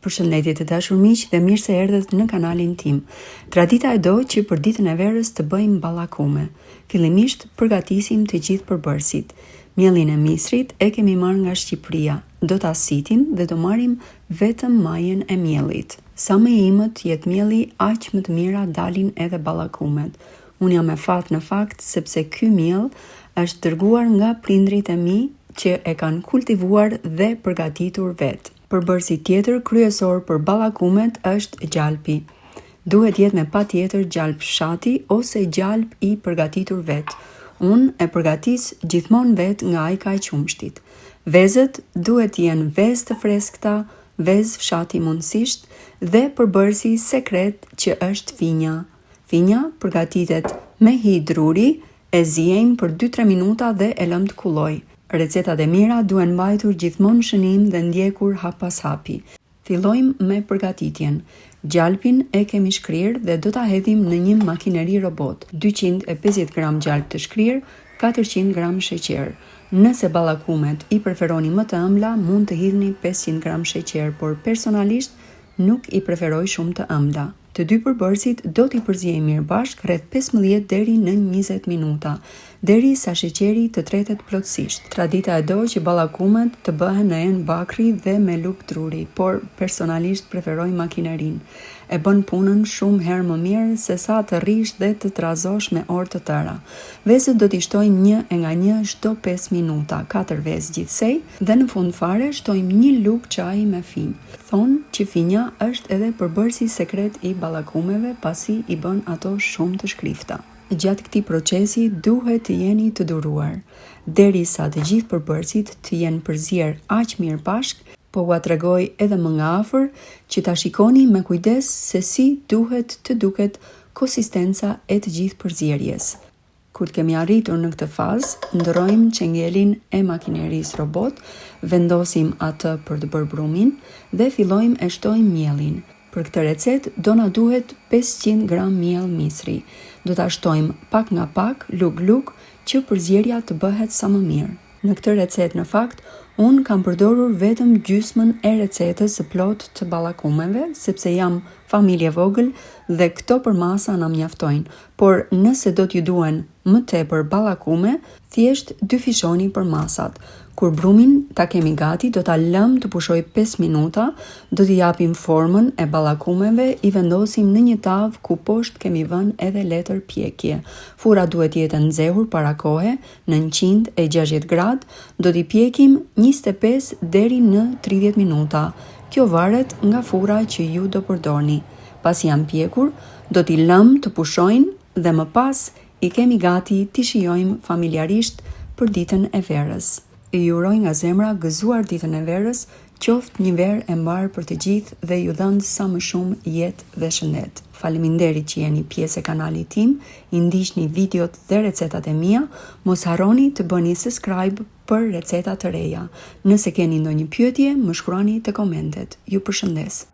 Përshëndetje të dashur miq dhe mirë se erdhët në kanalin tim. Tradita e do që për ditën e verës të bëjmë ballakume. Fillimisht përgatisim të gjithë përbërësit. Miellin e misrit e kemi marrë nga Shqipëria. Do ta sitim dhe do marrim vetëm majën e miellit. Sa më i imët jetë mielli, aq më të mira dalin edhe ballakumet. Unë jam e fat në fakt sepse ky miell është dërguar nga prindrit e mi që e kanë kultivuar dhe përgatitur vetë. Përbërësi tjetër kryesor për ballakumet është gjalpi. Duhet jetë me patjetër gjalp fshati ose gjalp i përgatitur vetë. Unë e përgatis gjithmonë vetë nga ajka e qumshtit. Vezët duhet jenë vezë të freskëta, vezë fshati mundësisht dhe përbërësi sekret që është finja. Finja përgatitet me hi druri, e ziejmë për 2-3 minuta dhe e lëm të kulloj. Recetat e mira duhen mbajtur gjithmonë shënim dhe ndjekur hap pas hapi. Fillojmë me përgatitjen. Gjalpin e kemi shkrirë dhe do ta hedhim në një makineri robot. 250 gram gjalp të shkrirë, 400 gram sheqer. Nëse ballakumet i preferoni më të ëmbla, mund të hidhni 500 gram sheqer, por personalisht nuk i preferoj shumë të ëmbla. Të dy përbërësit do t'i përziejmë mirë bashkë rreth 15 deri në 20 minuta, deri sa sheqeri të tretet plotësisht. Tradita e do që ballakumet të bëhen në enë bakri dhe me luk druri, por personalisht preferoj makinerin. E bën punën shumë herë më mirë se sa të rrish dhe të trazosh me orë të tëra. Vezët do t'i shtojmë një e nga një çdo 5 minuta, 4 vezë gjithsej, dhe në fund fare shtojmë një lugë çaji me finjë. Thonë që finja është edhe përbërësi sekret i ballakumeve pasi i bën ato shumë të shkrifta. Gjatë këtij procesi duhet të jeni të duruar, derisa të gjithë përbërësit të jenë përzier aq mirë bashkë. Po ua tregoj edhe më nga afër që ta shikoni me kujdes se si duhet të duket konsistenca e të gjithë përzierjes. Kur kemi arritur në këtë fazë, ndërrojmë qengelin e makinerisë robot, vendosim atë për të bërë brumin dhe fillojmë e shtojmë miellin. Për këtë recet do na duhet 500 gram miell misri. Do ta shtojmë pak nga pak, lug që përzierja të bëhet sa më mirë. Në këtë recet në fakt, unë kam përdorur vetëm gjysmën e recetës së plot të ballakumeve, sepse jam familje vogël dhe këto përmasa na mjaftojnë, por nëse do t'ju duhen më tepër ballakume, thjesht dyfishoni përmasat. Kur brumin ta kemi gati, do ta lëm të pushoj 5 minuta, do t'i japim formën e ballakumeve, i vendosim në një tavë ku poshtë kemi vënë edhe letër pjekje. Fura duhet jetë nxehur para kohe, në 160 gradë, do t'i pjekim 25 deri në 30 minuta. Kjo varet nga fura që ju do përdorni. Pasi janë pjekur, do t'i lëm të pushojnë dhe më pas i kemi gati t'i shijojmë familjarisht për ditën e verës. Ju uroj nga zemra gëzuar ditën e verës, qoftë një verë e mbarë për të gjithë dhe ju dhënë sa më shumë jetë dhe shëndet. Faleminderit që jeni pjesë e kanalit tim, i ndiqni videot dhe recetat e mia, mos harroni të bëni subscribe për receta të reja. Nëse keni ndonjë pyetje, më shkruani te komentet. Ju përshëndes.